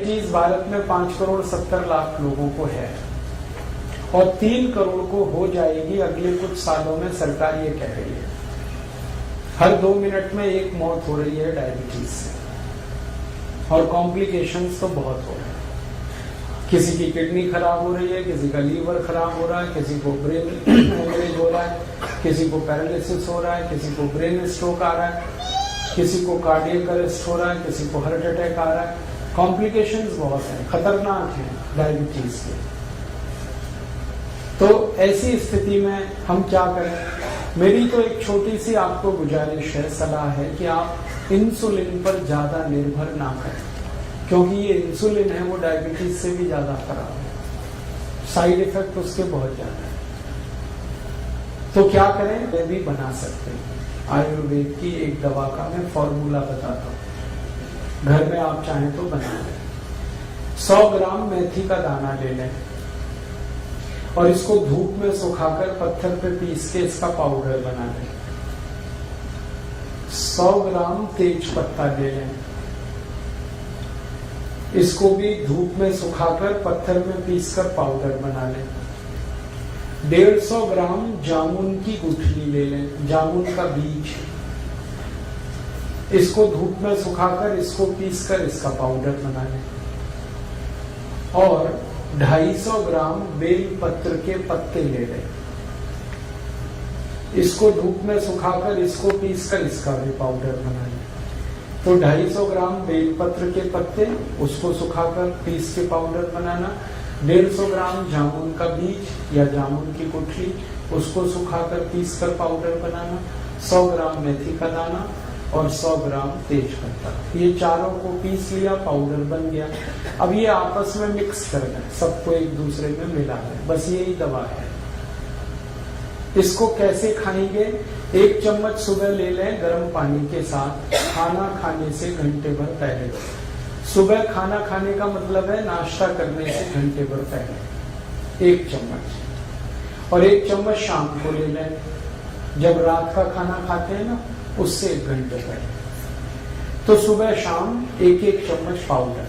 Diabetes Bharat में 5,70,00,000 लोगों को है और 3 करोड़ को हो जाएगी अगले कुछ सालों में, सरकार ये कह रही है। हर 2 मिनट में एक मौत हो रही है डायबिटीज से और कॉम्प्लिकेशंस तो बहुत हो रहे हैं। किसी की किडनी खराब हो रही है, किसी का लीवर खराब हो रहा है, किसी को ब्रेन हेमरेज हो रहा है, किसी को पैरालिसिस हो रहा है, किसी को ब्रेन स्ट्रोक आ रहा है, किसी को कार्डियक अरेस्ट हो रहा है, किसी को हार्ट अटैक आ रहा है। कॉम्प्लिकेशंस बहुत हैं, खतरनाक हैं डायबिटीज के। तो ऐसी स्थिति में हम क्या करें? मेरी तो एक छोटी सी आपको गुजारिश है, सलाह है कि आप इंसुलिन पर ज्यादा निर्भर ना करें, क्योंकि ये इंसुलिन है वो डायबिटीज से भी ज्यादा खराब है, साइड इफेक्ट उसके बहुत ज्यादा है। तो क्या करें? ये भी बना सकते हैं। आयुर्वेद की एक दवा का मैं फॉर्मूला बताता हूं, घर में आप चाहें तो बना लें। 100 ग्राम मेथी का दाना ले लें और इसको धूप में सुखाकर पत्थर पे पीस के इसका पाउडर बना लें। 100 ग्राम तेज पत्ता ले लें, इसको भी धूप में सुखाकर पत्थर में पीसकर पाउडर बना लें। 150 ग्राम जामुन की गुठली ले लें, जामुन का बीज, इसको धूप में सुखाकर इसको पीसकर इसका पाउडर बना लें। और 250 ग्राम बेल पत्र के पत्ते ले लें, इसको धूप में सुखाकर इसको पीसकर इसका भी पाउडर बना लें। तो 250 ग्राम बेलपत्र के पत्ते, उसको सुखाकर पीस के पाउडर बनाना। 150 ग्राम जामुन का बीज या जामुन की गुठली, उसको सुखाकर पीस कर पाउडर बनाना। 100 ग्राम मेथी का दाना और 100 ग्राम तेज पत्ता, ये चारों को पीस लिया, पाउडर बन गया। अब ये आपस में मिक्स कर दें, सबको एक दूसरे में मिला दें, बस यही दवा है। इसको कैसे खाएंगे? 1 चम्मच सुबह ले लें गर्म पानी के साथ, खाना खाने से घंटे भर पहले। सुबह खाना खाने का मतलब है नाश्ता करने से घंटे भर पहले 1 चम्मच। और 1 चम्मच शाम को ले लें, जब रात का खाना खाते हैं ना, उससे 1 घंटे पहले। तो सुबह शाम 1-1 चम्मच पाउडर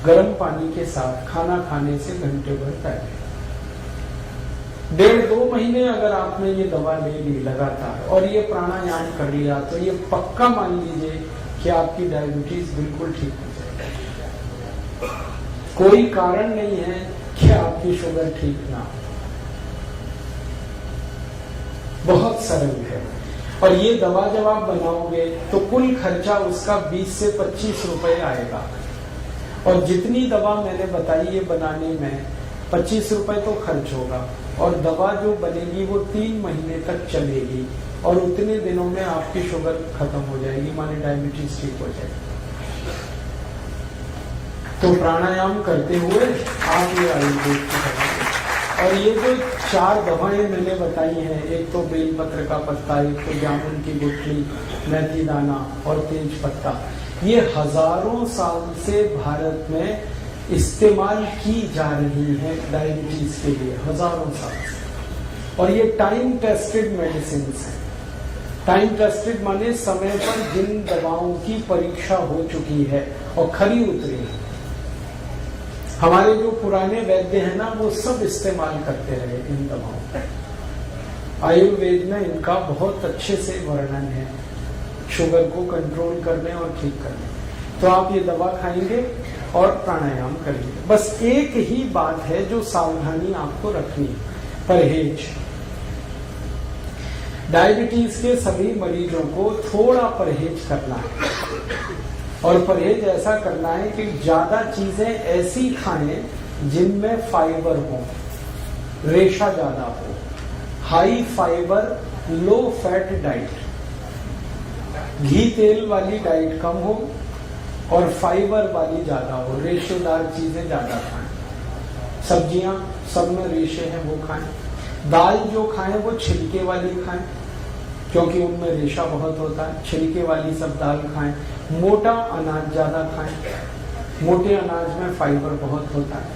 गर्म पानी के साथ खाना खाने से घंटे भर पहले। 1.5-2 महीने अगर आपने ये दवा ले ली लगातार और ये प्राणायाम कर लिया, तो ये पक्का मान लीजिए कि आपकी डायबिटीज बिल्कुल ठीक हो जाएगी। कोई कारण नहीं है कि आपकी शुगर ठीक ना हो। बहुत सरल है। और ये दवा जब आप बनाओगे तो कुल खर्चा उसका 20 से 25 रुपए आएगा। और जितनी दवा मैंने बताई ये बनाने में 25 रुपए तो खर्च होगा, और दवा जो बनेगी वो 3 महीने तक चलेगी, और उतने दिनों में आपकी शुगर खत्म हो जाएगी, माने डायबिटीज ठीक हो जाएगी। तो प्राणायाम करते हुए आप ये आयुर्वेद की दवा, और ये जो 4 दवाएं मैंने बताई हैं, एक तो बेलपत्र का पत्ता, एक तो जामुन की गुठली, मेथी दाना और तेज पत्ता, ये हजारों साल से भारत में इस्तेमाल की जा रही है डायबिटीज के लिए, हजारों साल से। और ये टाइम टेस्टेड मेडिसिन है। टाइम टेस्टेड माने समय पर जिन दवाओं की परीक्षा हो चुकी है और खरी उतरी है। हमारे जो पुराने वैद्य हैं ना, वो सब इस्तेमाल करते रहे इन दवाओं का। आयुर्वेद में इनका बहुत अच्छे से वर्णन है, शुगर को कंट्रोल करने और ठीक करने। तो आप ये दवा खाएंगे और प्राणायाम करेंगे। बस एक ही बात है जो सावधानी आपको रखनी है, परहेज। डायबिटीज के सभी मरीजों को थोड़ा परहेज करना है, और परहेज ऐसा करना है कि ज्यादा चीजें ऐसी खाएं जिनमें फाइबर हो, रेशा ज्यादा हो, high fibre low fat diet, घी तेल वाली डाइट कम हो और फाइबर वाली ज्यादा हो, रेशेदार चीजें ज्यादा खाएं। सब्जियां सब में रेशे हैं वो खाएं। दाल जो खाएं वो छिलके वाली खाएं, क्योंकि उनमें रेशा बहुत होता है। छिलके वाली सब दाल खाएं। मोटा अनाज ज्यादा खाएं, मोटे अनाज में फाइबर बहुत होता है,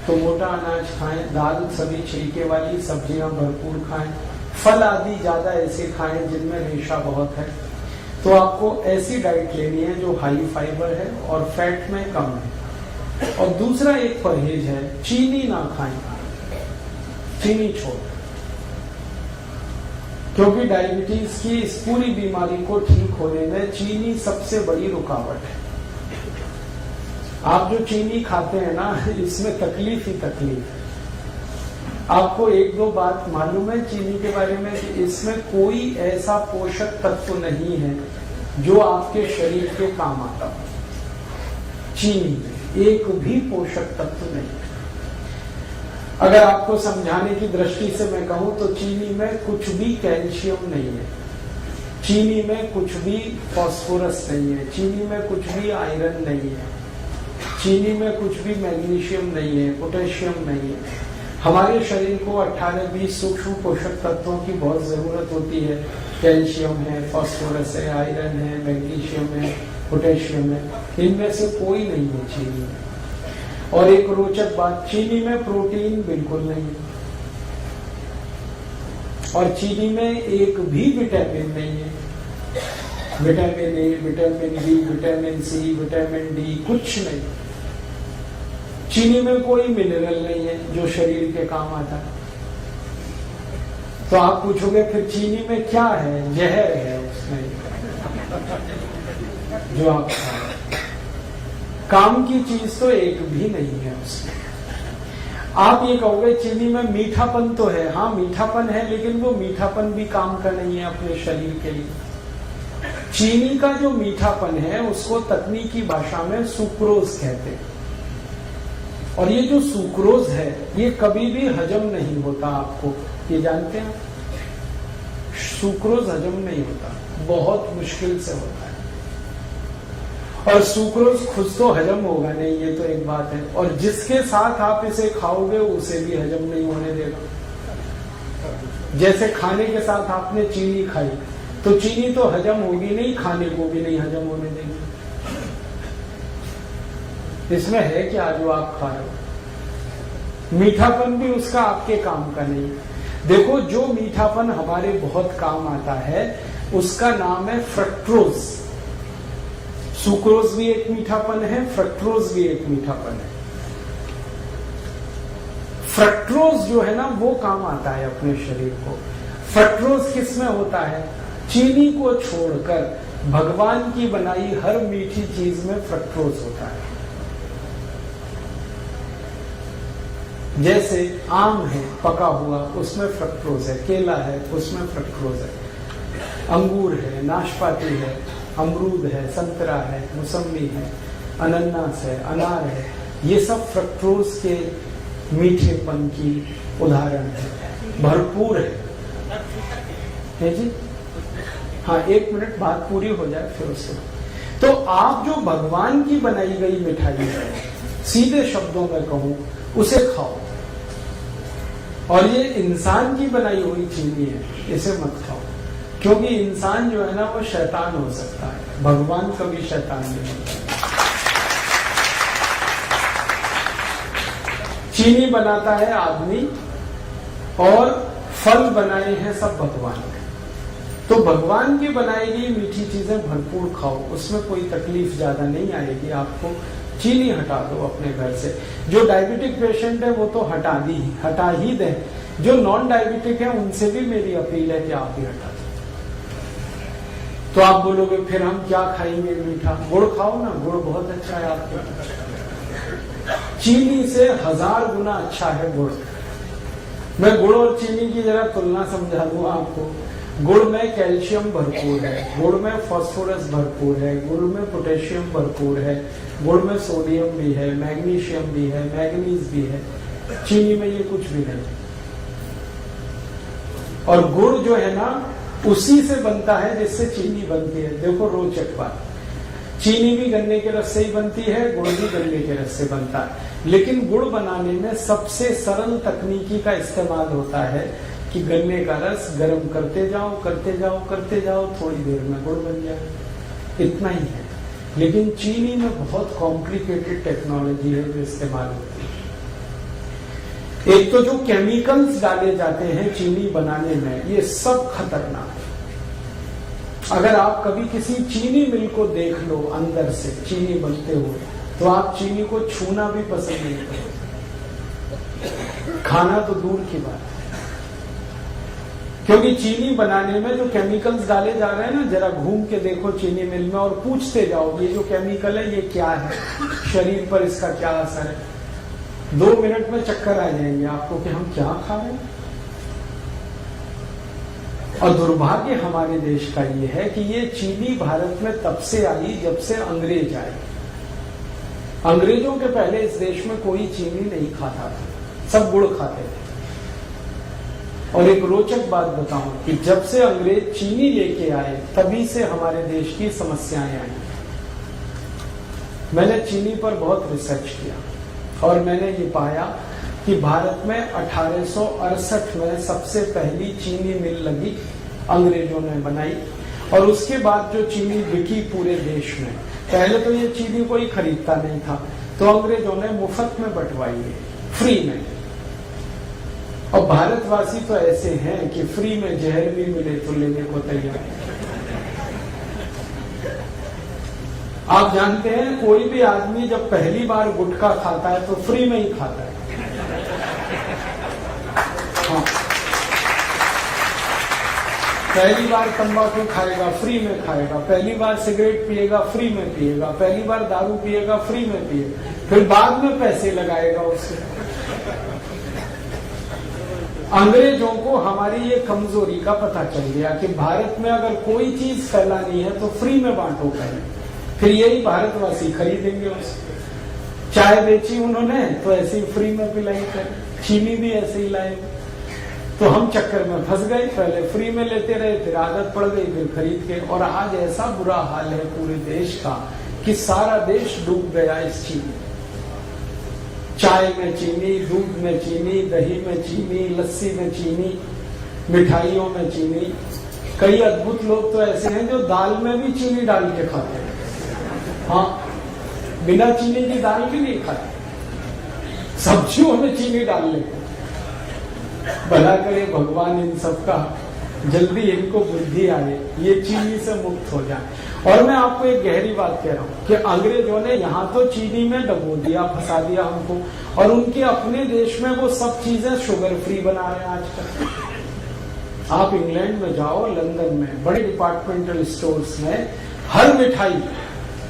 तो मोटा अनाज खाएं। दाल सभी छिलके वाली, सब्जियां भरपूर खाएं। फल आदि ज्यादा ऐसे खाएं जिनमें रेशा बहुत है। तो आपको ऐसी डाइट लेनी है जो हाई फाइबर है और फैट में कम है। और दूसरा एक परहेज है, चीनी ना खाएं, चीनी छोड़, क्योंकि डायबिटीज की इस पूरी बीमारी को ठीक होने में चीनी सबसे बड़ी रुकावट है। आप जो चीनी खाते हैं ना, इसमें तकलीफ ही तकलीफ है। आपको एक दो बात मालूम है चीनी के बारे में कि इसमें कोई ऐसा पोषक तत्व नहीं है जो आपके शरीर के काम आता हो। चीनी में एक भी पोषक तत्व नहीं। अगर आपको समझाने की दृष्टि से मैं कहूं तो चीनी में कुछ भी कैल्शियम नहीं है, चीनी में कुछ भी फास्फोरस नहीं है, चीनी में कुछ भी आयरन नहीं है, चीनी में कुछ भी मैग्नीशियम नहीं है, पोटेशियम नहीं है। हमारे शरीर को 18-20 सूक्ष्म पोषक तत्वों की बहुत जरूरत होती है। कैल्शियम है, फास्फोरस है, आयरन है, मैग्नीशियम है, पोटेशियम है, इनमें से कोई नहीं है चीनी में। और एक रोचक बात, चीनी में प्रोटीन बिल्कुल नहीं है और चीनी में एक भी विटामिन नहीं है। Vitamin A, vitamin B, vitamin C, vitamin D कुछ नहीं। चीनी में कोई मिनरल नहीं है जो शरीर के काम आता है। तो आप पूछोगे फिर चीनी में क्या है? जहर है उसमें जो आप खा रहे हैं। काम की चीज तो एक भी नहीं है उसमें। आप ये कहोगे चीनी में मीठापन तो है, हाँ मीठापन है, लेकिन वो मीठापन भी काम का नहीं है अपने शरीर के लिए। चीनी का जो मीठापन है उसको तकनीकी भाषा में सुक्रोज कहते हैं। और ये जो सुक्रोज है ये कभी भी हजम नहीं होता। आपको ये जानते हैं, सुक्रोज हजम नहीं होता, बहुत मुश्किल से होता है। और सुक्रोज खुद तो हजम होगा नहीं, ये तो एक बात है, और जिसके साथ आप इसे खाओगे उसे भी हजम नहीं होने देगा। जैसे खाने के साथ आपने चीनी खाई तो चीनी तो हजम होगी नहीं, खाने को भी नहीं हजम होने देगी। इसमें है क्या जो आप खा रहे हो? मीठापन भी उसका आपके काम का नहीं। देखो, जो मीठापन हमारे बहुत काम आता है उसका नाम है फ्रक्टोज। सुक्रोज भी एक मीठापन है, फ्रक्टोज भी एक मीठापन है। फ्रक्टोज जो है ना वो काम आता है अपने शरीर को। फ्रक्टोज किस में होता है? चीनी को छोड़कर भगवान की बनाई हर मीठी चीज में फ्रक्टोज होता है। जैसे आम है पका हुआ, उसमें फ्रक्टोज है, केला है उसमें फ्रक्टोज है, अंगूर है, नाशपाती है, अमरूद है, संतरा है, मौसमी है, अनानास है, अनार है, ये सब फ्रक्टोज के मीठेपन की उदाहरण है, भरपूर है जी। हाँ, 1 मिनट बात पूरी हो जाए फिर उससे। तो आप जो भगवान की बनाई गई मिठाई है, सीधे शब्दों में कहूं, उसे खाओ। और ये इंसान की बनाई हुई चीनी है, इसे मत खाओ, क्योंकि इंसान जो है ना वो शैतान हो सकता है, भगवान कभी शैतान नहीं होता। चीनी बनाता है आदमी और फल बनाए हैं सब भगवान के। तो भगवान की बनाई गई मीठी चीजें भरपूर खाओ, उसमें कोई तकलीफ ज्यादा नहीं आएगी आपको। चीनी हटा दो अपने घर से। जो डायबिटिक पेशेंट है वो तो हटा ही दें। जो नॉन डायबिटिक है उनसे भी मेरी अपील है कि आप भी हटा दें। तो आप बोलोगे फिर हम क्या खाएंगे मीठा? गुड़ खाओ ना, गुड़ बहुत अच्छा है आपके। चीनी से 1000 गुना अच्छा है गुड़। मैं गुड़ और चीनी की जरा तुलना समझा दूं आपको। गुड़ में कैल्शियम भरपूर है, गुड़ में फास्फोरस भरपूर है, गुड़ में पोटेशियम भरपूर है, गुड़ में सोडियम भी है, मैग्नीशियम भी है, मैग्नीज भी है। चीनी में ये कुछ भी नहीं। और गुड़ जो है ना उसी से बनता है जिससे चीनी बनती है। देखो रोचक बात, चीनी भी गन्ने के रस से ही बनती है, गुड़ भी गन्ने के रस से बनता है। लेकिन गुड़ बनाने में सबसे सरल तकनीकी का इस्तेमाल होता है कि गन्ने का रस गर्म करते जाओ करते जाओ करते जाओ, थोड़ी देर में गुड़ बन जाए, इतना ही है। लेकिन चीनी में बहुत कॉम्प्लिकेटेड टेक्नोलॉजी है जो इस्तेमाल होती है। एक तो जो केमिकल्स डाले जाते हैं चीनी बनाने में, ये सब खतरनाक है। अगर आप कभी किसी चीनी मिल को देख लो अंदर से चीनी बनते हुए, तो आप चीनी को छूना भी पसंद नहीं करोगे, खाना तो दूर की बात है। क्योंकि चीनी बनाने में जो केमिकल्स डाले जा रहे हैं ना, जरा घूम के देखो चीनी मिल में और पूछते जाओ ये जो केमिकल है ये क्या है, शरीर पर इसका क्या असर है। 2 मिनट में चक्कर आ जाएंगे आपको कि हम क्या खा रहे हैं। और दुर्भाग्य हमारे देश का ये है कि ये चीनी भारत में तब से आई जब से अंग्रेज आए। अंग्रेजों के पहले इस देश में कोई चीनी नहीं खाता था, सब गुड़ खाते थे। और एक रोचक बात बताऊं कि जब से अंग्रेज चीनी लेके आए तभी से हमारे देश की समस्याएं आई। मैंने चीनी पर बहुत रिसर्च किया और मैंने ये पाया कि भारत में 1868 में सबसे पहली चीनी मिल लगी, अंग्रेजों ने बनाई। और उसके बाद जो चीनी बिकी पूरे देश में, पहले तो ये चीनी कोई खरीदता नहीं था, तो अंग्रेजों ने मुफ्त में बंटवाई है, फ्री में। और भारतवासी तो ऐसे हैं कि फ्री में जहर भी मिले तो लेने को तैयार है। आप जानते हैं कोई भी आदमी जब पहली बार गुटखा खाता है तो फ्री में ही खाता है। हाँ। पहली बार तंबाकू खाएगा फ्री में खाएगा, पहली बार सिगरेट पिएगा फ्री में पिएगा, पहली बार दारू पिएगा फ्री में पिएगा, फिर बाद में पैसे लगाएगा उससे। अंग्रेजों को हमारी ये कमजोरी का पता चल गया कि भारत में अगर कोई चीज फैलानी है तो फ्री में बांटो पहले, फिर यही भारतवासी खरीदेंगे उसको। चाय बेची उन्होंने तो ऐसे ही फ्री में पिलाई कर, चीनी भी ऐसे ही लाए। तो हम चक्कर में फंस गए, पहले फ्री में लेते रहे, फिर आदत पड़ गई, फिर खरीद के। और आज ऐसा बुरा हाल है पूरे देश का कि सारा देश डूब गया इस चीनी। चाय में चीनी, दूध में चीनी, दही में चीनी, लस्सी में चीनी, मिठाइयों में चीनी। कई अद्भुत लोग तो ऐसे हैं जो दाल में भी चीनी डाल के खाते हैं। हाँ, बिना चीनी की दाल भी नहीं खाते, सब्जियों में चीनी डाल लेते। भला करे भगवान इन सबका जल्दी इनको बुद्धि आए, ये चीनी से मुक्त हो जाए। और मैं आपको एक गहरी बात कह रहा हूं कि अंग्रेजों ने यहाँ तो चीनी में डबो दिया, फंसा दिया हमको, और उनके अपने देश में वो सब चीजें शुगर फ्री बना रहे हैं आजकल। आप इंग्लैंड में जाओ, लंदन में बड़े डिपार्टमेंटल स्टोर्स में हर मिठाई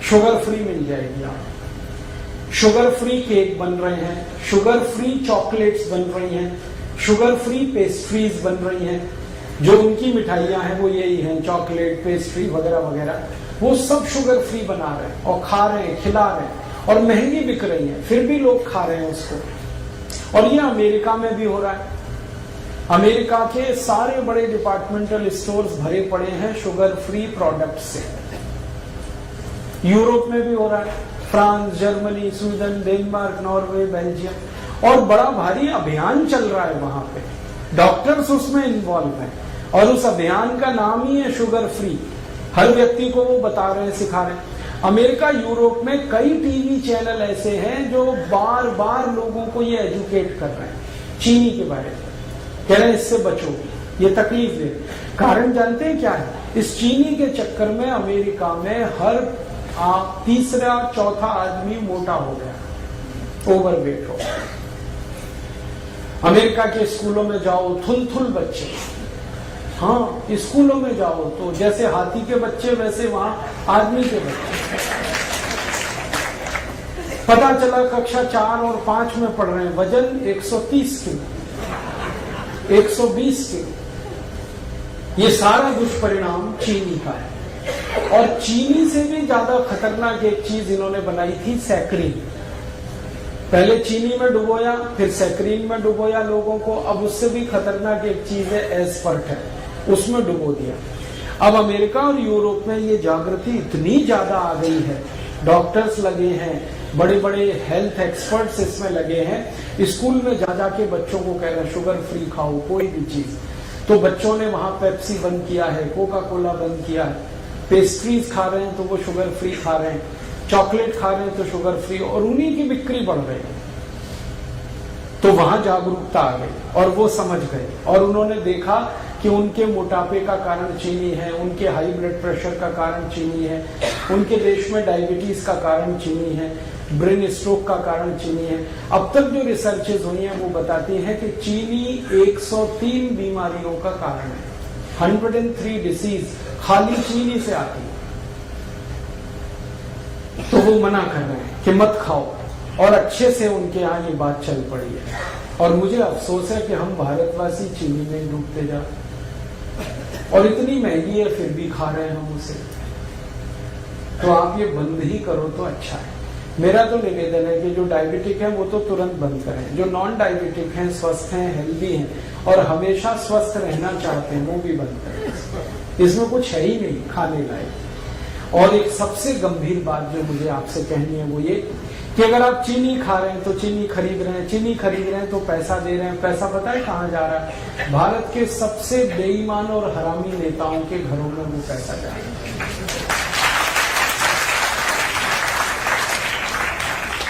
शुगर फ्री मिल जाएगी। आप शुगर फ्री केक बन रहे हैं, शुगर फ्री चॉकलेट्स बन रही हैं, शुगर फ्री पेस्ट्रीज बन रही हैं। जो उनकी मिठाइयां हैं वो यही हैं, चॉकलेट, पेस्ट्री वगैरह वगैरह, वो सब शुगर फ्री बना रहे हैं और खा रहे हैं, खिला रहे हैं, और महंगी बिक रही है, फिर भी लोग खा रहे हैं उसको। और ये अमेरिका में भी हो रहा है। अमेरिका के सारे बड़े डिपार्टमेंटल स्टोर्स भरे पड़े हैं शुगर फ्री प्रोडक्ट से। यूरोप में भी हो रहा है, France, Germany, Sweden, Denmark, Norway, Belgium, और बड़ा भारी अभियान चल रहा है वहां पे। डॉक्टर्स उसमें इन्वॉल्व हैं और उस अभियान का नाम ही है शुगर फ्री। हर व्यक्ति को वो बता रहे हैं, सिखा रहे हैं। अमेरिका, यूरोप में कई टीवी चैनल ऐसे हैं जो बार बार लोगों को ये एजुकेट कर रहे हैं चीनी के बारे में, कह रहे हैं इससे बचो, ये तकलीफ दे। कारण जानते हैं क्या है? इस चीनी के चक्कर में अमेरिका में हर तीसरा चौथा आदमी मोटा हो गया, ओवरवेट हो गया। अमेरिका के स्कूलों में जाओ, थुल बच्चे। हाँ, स्कूलों में जाओ तो जैसे हाथी के बच्चे वैसे वहां आदमी के बच्चे। पता चला कक्षा 4 और 5 में पढ़ रहे हैं, वजन 130 किलो, 120 किलो। ये सारा दुष्परिणाम चीनी का है। और चीनी से भी ज्यादा खतरनाक एक चीज इन्होंने बनाई थी, सैकरीन। पहले चीनी में डुबोया, फिर सैकरीन में डुबोया लोगों को। अब उससे भी खतरनाक एक चीज है एस्पर्टेम, उसमें डुबो दिया। अब अमेरिका और यूरोप में ये जागृति इतनी ज्यादा आ गई है, डॉक्टर्स लगे हैं, बड़े बड़े हेल्थ एक्सपर्ट्स इसमें लगे हैं। स्कूल में जा जाके बच्चों को कह रहे हैं शुगर फ्री खाओ कोई भी चीज। तो बच्चों ने वहां पेप्सी बंद किया है, कोका कोला बंद किया है, पेस्ट्रीज खा रहे हैं तो वो शुगर फ्री खा रहे हैं, चॉकलेट खा रहे हैं तो शुगर फ्री, और उन्हीं की बिक्री बढ़ रही है। तो वहां जागरूकता आ गई और वो समझ गए, और उन्होंने देखा कि उनके मोटापे का कारण चीनी है, उनके हाई ब्लड प्रेशर का कारण चीनी है, उनके देश में डायबिटीज का कारण चीनी है, ब्रेन स्ट्रोक का कारण चीनी है। अब तक जो रिसर्चेज हुई हैं वो बताती हैं कि चीनी 103 बीमारियों का कारण है। 103 डिसीज खाली चीनी से आती है। तो वो मना कर रहे हैं कि मत खाओ, और अच्छे से उनके यहाँ ये बात चल पड़ी है। और मुझे अफसोस है कि हम भारतवासी चीनी में डूबते जा, और इतनी महंगी है फिर भी खा रहे हैं हम उसे। तो आप ये बंद ही करो तो अच्छा है। मेरा तो निवेदन है कि जो डायबिटिक है वो तो तुरंत बंद करें, जो नॉन डायबिटिक हैं, स्वस्थ हैं, हेल्दी हैं और हमेशा स्वस्थ रहना चाहते हैं, वो भी बंद करें। इसमें कुछ है ही नहीं खाने लायक। और एक सबसे गंभीर बात जो मुझे आपसे कहनी है वो ये कि अगर आप चीनी खा रहे हैं तो चीनी खरीद रहे हैं, चीनी खरीद रहे हैं तो पैसा दे रहे हैं। पैसा पता है कहाँ जा रहा है? भारत के सबसे बेईमान और हरामी नेताओं के घरों में वो पैसा जा रहा है।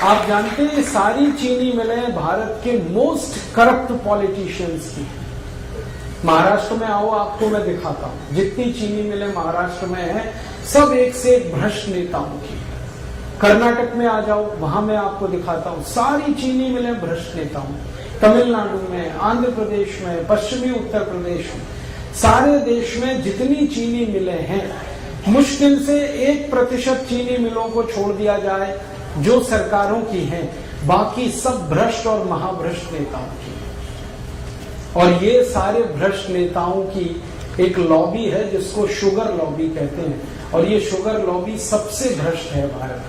आप जानते हैं सारी चीनी मिलें भारत के मोस्ट करप्ट पॉलिटिशियंस की। महाराष्ट्र में आओ, आपको मैं दिखाता हूं, जितनी चीनी मिलें महाराष्ट्र में है सब एक से एक भ्रष्ट नेताओं की। कर्नाटक में आ जाओ, वहां मैं आपको दिखाता हूं, सारी चीनी मिलें भ्रष्ट नेताओं। तमिलनाडु में, आंध्र प्रदेश में, पश्चिमी उत्तर प्रदेश में, सारे देश में जितनी चीनी मिलें हैं, मुश्किल से 1% चीनी मिलों को छोड़ दिया जाए जो सरकारों की हैं, बाकी सब भ्रष्ट और महाभ्रष्ट नेताओं की। और ये सारे भ्रष्ट नेताओं की एक लॉबी है जिसको शुगर लॉबी कहते हैं, और ये शुगर लॉबी सबसे भ्रष्ट है भारत।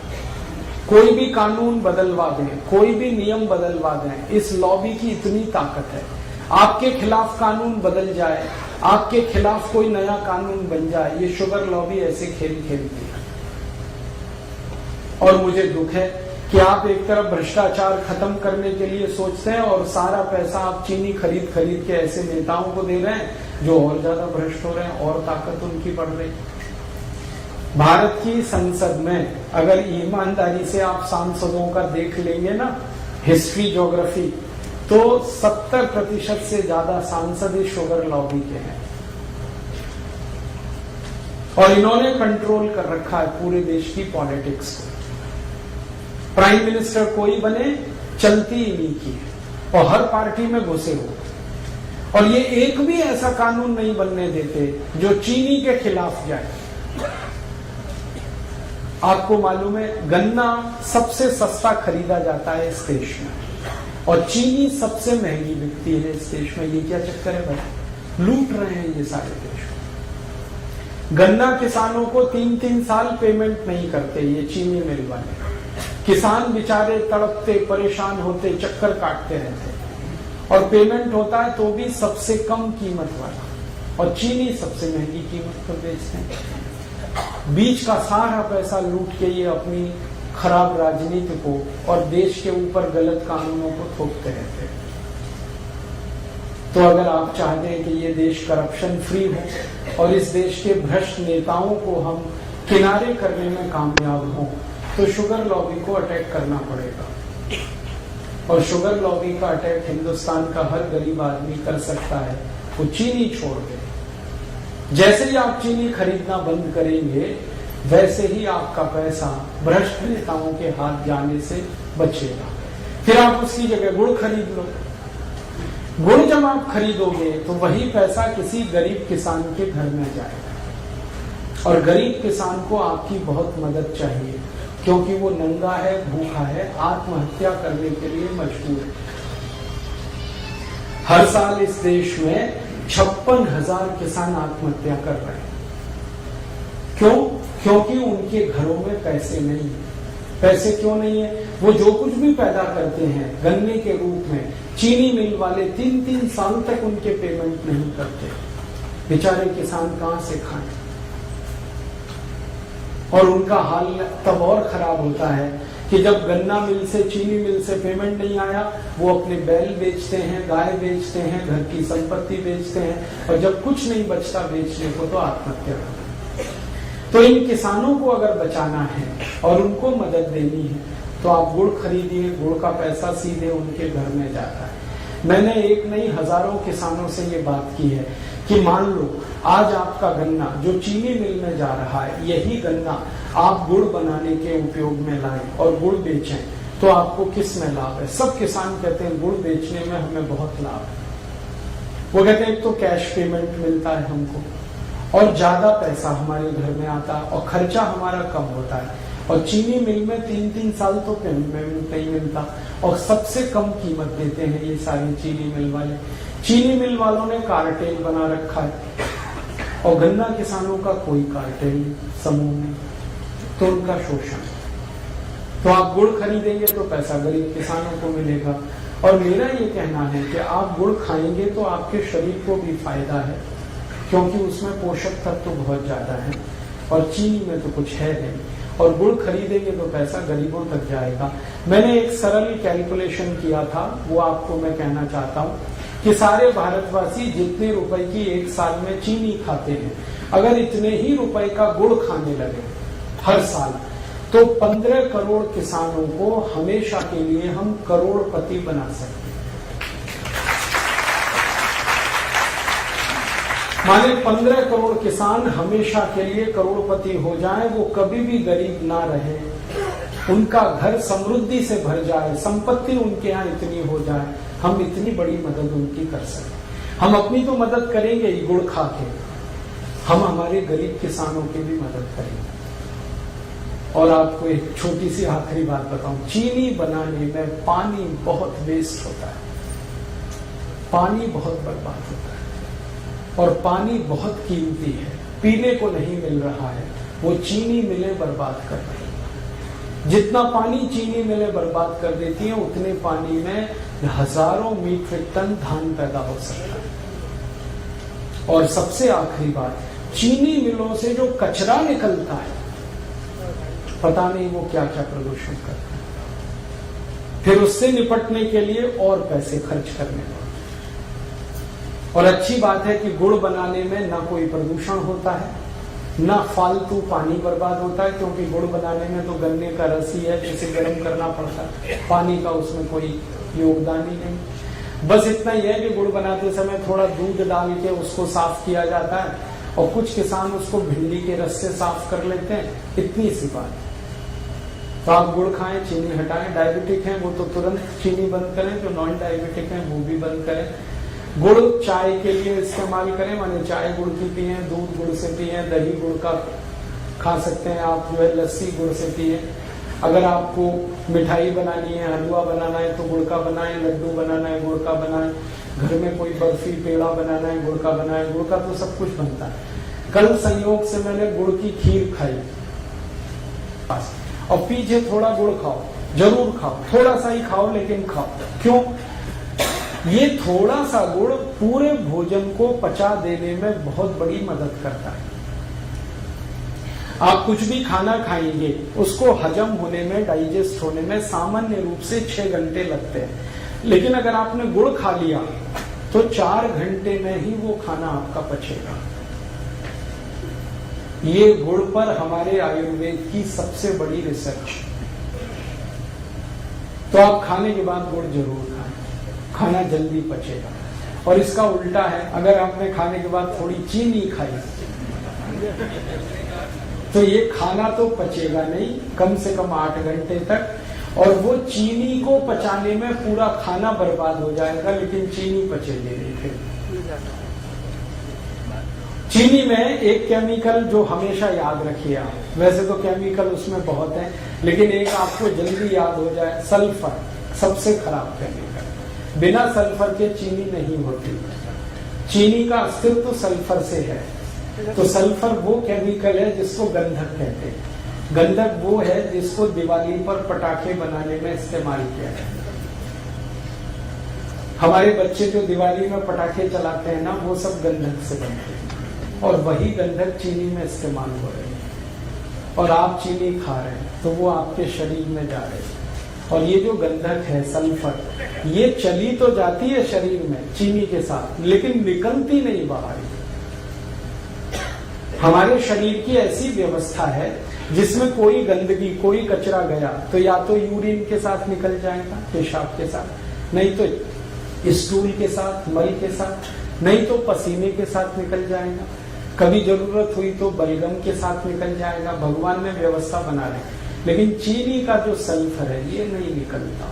कोई भी कानून बदलवा दें, कोई भी नियम बदलवा दें, इस लॉबी की इतनी ताकत है। आपके खिलाफ कानून बदल जाए, आपके खिलाफ कोई नया कानून बन जाए, ये शुगर लॉबी ऐसे खेल खेलती है। और मुझे दुख है कि आप एक तरफ भ्रष्टाचार खत्म करने के लिए सोचते हैं और सारा पैसा आप चीनी खरीद खरीद के ऐसे नेताओं को दे रहे हैं जो और ज्यादा भ्रष्ट हो रहे हैं और ताकत उनकी बढ़ रही। भारत की संसद में अगर ईमानदारी से आप सांसदों का देख लेंगे ना हिस्ट्री ज्योग्राफी, तो 70% से ज्यादा सांसद इस शुगर लॉबी के हैं। और इन्होंने कंट्रोल कर रखा है पूरे देश की पॉलिटिक्स को। प्राइम मिनिस्टर कोई बने, चलती इन्हीं की है और हर पार्टी में घुसे हो। और ये एक भी ऐसा कानून नहीं बनने देते जो चीनी के खिलाफ जाए। आपको मालूम है गन्ना सबसे सस्ता खरीदा जाता है इस देश में और चीनी सबसे महंगी बिकती है इस देश में। ये क्या चक्कर है भाई? लूट रहे हैं ये सारे देश। गन्ना किसानों को 3-3 साल पेमेंट नहीं करते ये चीनी मिल वाले। किसान बेचारे तड़पते, परेशान होते, चक्कर काटते रहते और पेमेंट होता है तो भी सबसे कम कीमत वाला, और चीनी सबसे महंगी कीमत पर बेचते हैं। बीच का सारा पैसा लूट के ये अपनी खराब राजनीति को और देश के ऊपर गलत कानूनों को थोपते रहते हैं। तो अगर आप चाहते हैं कि ये देश करप्शन फ्री हो और इस देश के भ्रष्ट नेताओं को हम किनारे करने में कामयाब हों, तो शुगर लॉबी को अटैक करना पड़ेगा। और शुगर लॉबी का अटैक हिंदुस्तान का हर गरीब आदमी कर सकता है। वो चीनी छोड़ दे। जैसे ही आप चीनी खरीदना बंद करेंगे वैसे ही आपका पैसा भ्रष्ट नेताओं के हाथ जाने से बचेगा। फिर आप उसकी जगह गुड़ खरीद लो। गुड़ जब आप खरीदोगे तो वही पैसा किसी गरीब किसान के घर में जाएगा और गरीब किसान को आपकी बहुत मदद चाहिए क्योंकि वो नंगा है, भूखा है, आत्महत्या करने के लिए मजबूर है। हर साल इस देश में 56,000 किसान आत्महत्या कर रहे हैं। क्यों? क्योंकि उनके घरों में पैसे नहीं है। पैसे क्यों नहीं है? वो जो कुछ भी पैदा करते हैं गन्ने के रूप में, चीनी मिल वाले 3-3 साल तक उनके पेमेंट नहीं करते। बेचारे किसान कहां से खाएं? और उनका हाल तब और खराब होता है कि जब गन्ना मिल से, चीनी मिल से पेमेंट नहीं आया, वो अपने बैल बेचते हैं, गाय बेचते हैं, घर की संपत्ति बेचते हैं और जब कुछ नहीं बचता बेचने को तो आत्महत्या करते हैं। तो इन किसानों को अगर बचाना है और उनको मदद देनी है तो आप गुड़ खरीदिए। गुड़ का पैसा सीधे उनके घर में जाता है। मैंने एक नहीं हजारों किसानों से ये बात की है कि मान लो आज आपका गन्ना जो चीनी मिल में जा रहा है, यही गन्ना आप गुड़ बनाने के उपयोग में लाएं और गुड़ बेचें तो आपको किस में लाभ है? सब किसान कहते हैं गुड़ बेचने में हमें बहुत लाभ है। वो कहते हैं एक तो कैश पेमेंट मिलता है हमको और ज्यादा पैसा हमारे घर में आता है और खर्चा हमारा कम होता है। और चीनी मिल में 3-3 साल तो पेमेंट नहीं मिलता और सबसे कम कीमत देते हैं ये सारी चीनी मिल वाले। चीनी मिल वालों ने कार्टेल बना रखा है और गन्ना किसानों का कोई कार्टेल समूह नहीं, तो उनका शोषण। तो आप गुड़ खरीदेंगे तो पैसा गरीब किसानों को मिलेगा। और मेरा ये कहना है कि आप गुड़ खाएंगे तो आपके शरीर को भी फायदा है, क्योंकि उसमें पोषक तत्व तो बहुत ज्यादा है और चीनी में तो कुछ है नहीं। और गुड़ खरीदेंगे तो पैसा गरीबों तक जाएगा। मैंने एक सरल कैलकुलेशन किया था, वो आपको मैं कहना चाहता हूँ कि सारे भारतवासी जितने रुपए की एक साल में चीनी खाते हैं, अगर इतने ही रुपए का गुड़ खाने लगे हर साल, तो 15 करोड़ किसानों को हमेशा के लिए हम करोड़पति बना सकते हैं। माने 15 करोड़ किसान हमेशा के लिए करोड़पति हो जाएं, वो कभी भी गरीब ना रहे, उनका घर समृद्धि से भर जाए, संपत्ति उनके यहाँ इतनी हो जाए, हम इतनी बड़ी मदद उनकी कर सकते। हम अपनी तो मदद करेंगे ही गुड़ खा के, हम हमारे गरीब किसानों की भी मदद करेंगे। और आपको एक छोटी सी आखिरी बात बताऊं, चीनी बनाने में पानी बहुत वेस्ट होता है, पानी बहुत बर्बाद होता है और पानी बहुत कीमती है, पीने को नहीं मिल रहा है, वो चीनी मिलें बर्बाद कर रही है। जितना पानी चीनी मिलें बर्बाद कर देती हैं, उतने पानी में हजारों मीट्रिक टन धान पैदा हो सकता है। और सबसे आखिरी बात, चीनी मिलों से जो कचरा निकलता है, पता नहीं वो क्या क्या प्रदूषण करता है, फिर उससे निपटने के लिए और पैसे खर्च करने पड़ते। और अच्छी बात है कि गुड़ बनाने में ना कोई प्रदूषण होता है, ना फालतू पानी बर्बाद होता है, क्योंकि गुड़ बनाने में तो गन्ने का रस ही है जिसे गर्म करना पड़ता है, पानी का उसमें कोई योगदान ही नहीं। बस इतना ही है कि गुड़ बनाते समय थोड़ा दूध डाल के उसको साफ किया जाता है और कुछ किसान उसको भिंडी के रस से साफ कर लेते हैं, इतनी सी बात। तो आप गुड़ खाएं, चीनी हटाएं। डायबिटिक हैं वो तो तुरंत चीनी बंद करें, जो नॉन डायबिटिक हैं वो भी बंद करें। गुड़ चाय के लिए इस्तेमाल करें, माने चाय गुड़ की पिए, दूध गुड़ से पिए, दही गुड़ का खा सकते हैं आप, जो है लस्सी गुड़ से पिए। अगर आपको मिठाई बनानी है, हलवा बनाना है तो गुड़ का बनाएं, लड्डू बनाना है गुड़ का बनाएं, घर में कोई बर्फी पेड़ा बनाना है गुड़ का बनाएं। गुड़ का तो सब कुछ बनता है। कल संयोग से मैंने गुड़ की खीर खाई, और पीछे थोड़ा गुड़ खाओ, जरूर खाओ, थोड़ा सा ही खाओ लेकिन खाओ। क्यों? ये थोड़ा सा गुड़ पूरे भोजन को पचा देने में बहुत बड़ी मदद करता है। आप कुछ भी खाना खाएंगे, उसको हजम होने में, डाइजेस्ट होने में सामान्य रूप से 6 घंटे लगते हैं, लेकिन अगर आपने गुड़ खा लिया तो 4 घंटे में ही वो खाना आपका पचेगा। ये गुड़ पर हमारे आयुर्वेद की सबसे बड़ी रिसर्च। तो आप खाने के बाद गुड़ जरूर खाएं, खाना जल्दी पचेगा। और इसका उल्टा है, अगर आपने खाने के बाद थोड़ी चीनी खाई तो ये खाना तो पचेगा नहीं, कम से कम 8 घंटे तक, और वो चीनी को पचाने में पूरा खाना बर्बाद हो जाएगा, लेकिन चीनी पचेगी नहीं। फिर चीनी में एक केमिकल जो हमेशा याद रखिए आप, वैसे तो केमिकल उसमें बहुत है, लेकिन एक आपको जल्दी याद हो जाए, सल्फर सबसे खराब केमिकल। बिना सल्फर के चीनी नहीं होती। चीनी का अस्तित्व तो सल्फर से है। तो सल्फर वो केमिकल है जिसको गंधक कहते हैं। गंधक वो है जिसको दिवाली पर पटाखे बनाने में इस्तेमाल किया जाता है। हमारे बच्चे जो दिवाली में पटाखे चलाते हैं ना, वो सब गंधक से बनते हैं, और वही गंधक चीनी में इस्तेमाल हो रही है। और आप चीनी खा रहे हैं तो वो आपके शरीर में जा रही है। और ये जो गंधक है सल्फर, ये चली तो जाती है शरीर में चीनी के साथ, लेकिन निकलती नहीं बाहर। हमारे शरीर की ऐसी व्यवस्था है जिसमें कोई गंदगी, कोई कचरा गया तो या तो यूरिन के साथ निकल जाएगा, पेशाब के साथ, नहीं तो स्टूल के साथ, मल के साथ, नहीं तो पसीने के साथ निकल जाएगा। कभी जरूरत हुई तो बलगम के साथ निकल जाएगा, भगवान ने व्यवस्था बना ली। लेकिन चीनी का जो सल्फर है ये नहीं निकलता,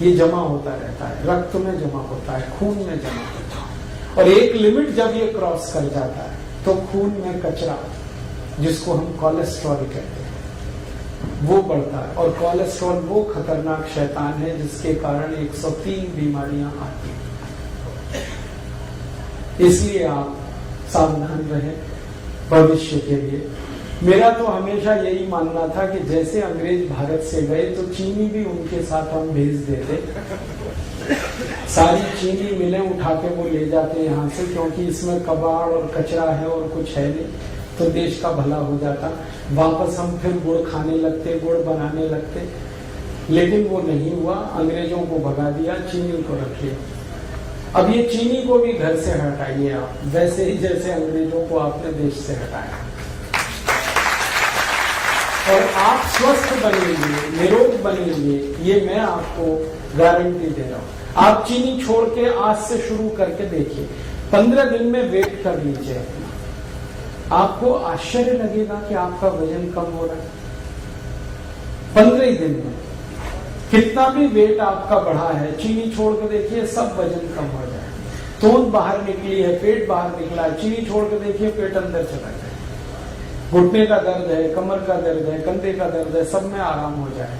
ये जमा होता रहता है, रक्त में जमा होता है, खून में जमा होता है, और एक लिमिट जब ये क्रॉस कर जाता है तो खून में कचरा, जिसको हम कोलेस्ट्रॉल कहते हैं, वो बढ़ता है। और कोलेस्ट्रॉल वो खतरनाक शैतान है जिसके कारण 103 बीमारियां आती हैं। इसलिए आप सावधान रहें भविष्य के लिए। मेरा तो हमेशा यही मानना था कि जैसे अंग्रेज भारत से गए तो चीनी भी उनके साथ हम भेज देते, सारी चीनी मिलें उठा के वो ले जाते यहाँ से, क्योंकि इसमें कबाड़ और कचरा है और कुछ है नहीं, तो देश का भला हो जाता। वापस हम फिर गुड़ खाने लगते, गुड़ बनाने लगते, लेकिन वो नहीं हुआ, अंग्रेजों को भगा दिया, चीनी को रख लिया। अब ये चीनी को भी घर से हटाइए आप, वैसे ही जैसे अंग्रेजों को आपने देश से हटाया, और आप स्वस्थ बनेंगे, निरोग बनेंगे, ये मैं आपको गारंटी दे रहा हूं। आप चीनी छोड़ के आज से शुरू करके देखिए, 15 दिन में वेट कर लीजिए अपना, आपको आश्चर्य लगेगा कि आपका वजन कम हो रहा है 15 ही दिन में। कितना भी वेट आपका बढ़ा है, चीनी छोड़ के देखिए, सब वजन कम हो जाए। तोंद बाहर निकली है, पेट बाहर निकला है, चीनी छोड़ के देखिए, पेट अंदर चला जाए। घुटने का दर्द है, कमर का दर्द है, कंधे का दर्द है, सब में आराम हो जाए।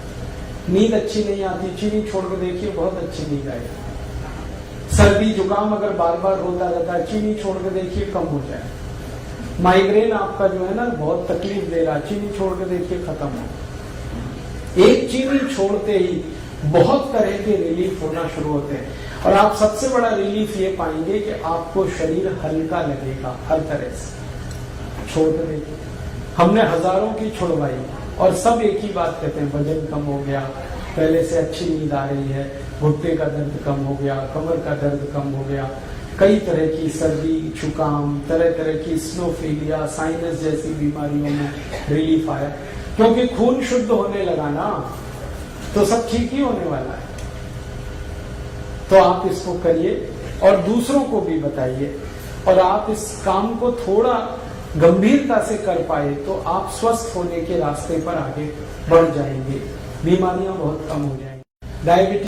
नींद अच्छी नहीं आती, चीनी छोड़ के देखिए, बहुत अच्छी नींद आएगी। सर्दी जुकाम अगर बार बार होता रहता है, चीनी छोड़ के देखिए, कम हो जाए। माइग्रेन आपका जो है ना बहुत तकलीफ दे रहा है, चीनी छोड़ के देखिए, खत्म हो। एक चीनी छोड़ते ही बहुत तरह के रिलीफ होना शुरू होते हैं, और आप सबसे बड़ा रिलीफ ये पाएंगे कि आपको शरीर हल्का लगेगा हर तरह से। छोड़ के देखिए, हमने हजारों की छुड़वाई और सब एक ही बात कहते हैं, वजन कम हो गया, पहले से अच्छी नींद आ रही है, घुटने का दर्द कम हो गया, कमर का दर्द कम हो गया, कई तरह की सर्दी जुकाम, तरह तरह की स्नोफीलिया, साइनस जैसी बीमारियों में रिलीफ आया, क्योंकि खून शुद्ध होने लगा ना, तो सब ठीक ही होने वाला है। तो आप इसको करिए और दूसरों को भी बताइए, और आप इस काम को थोड़ा गंभीरता से कर पाए तो आप स्वस्थ होने के रास्ते पर आगे बढ़ जाएंगे, बीमारियां बहुत कम हो जाएंगी। डायबिटीज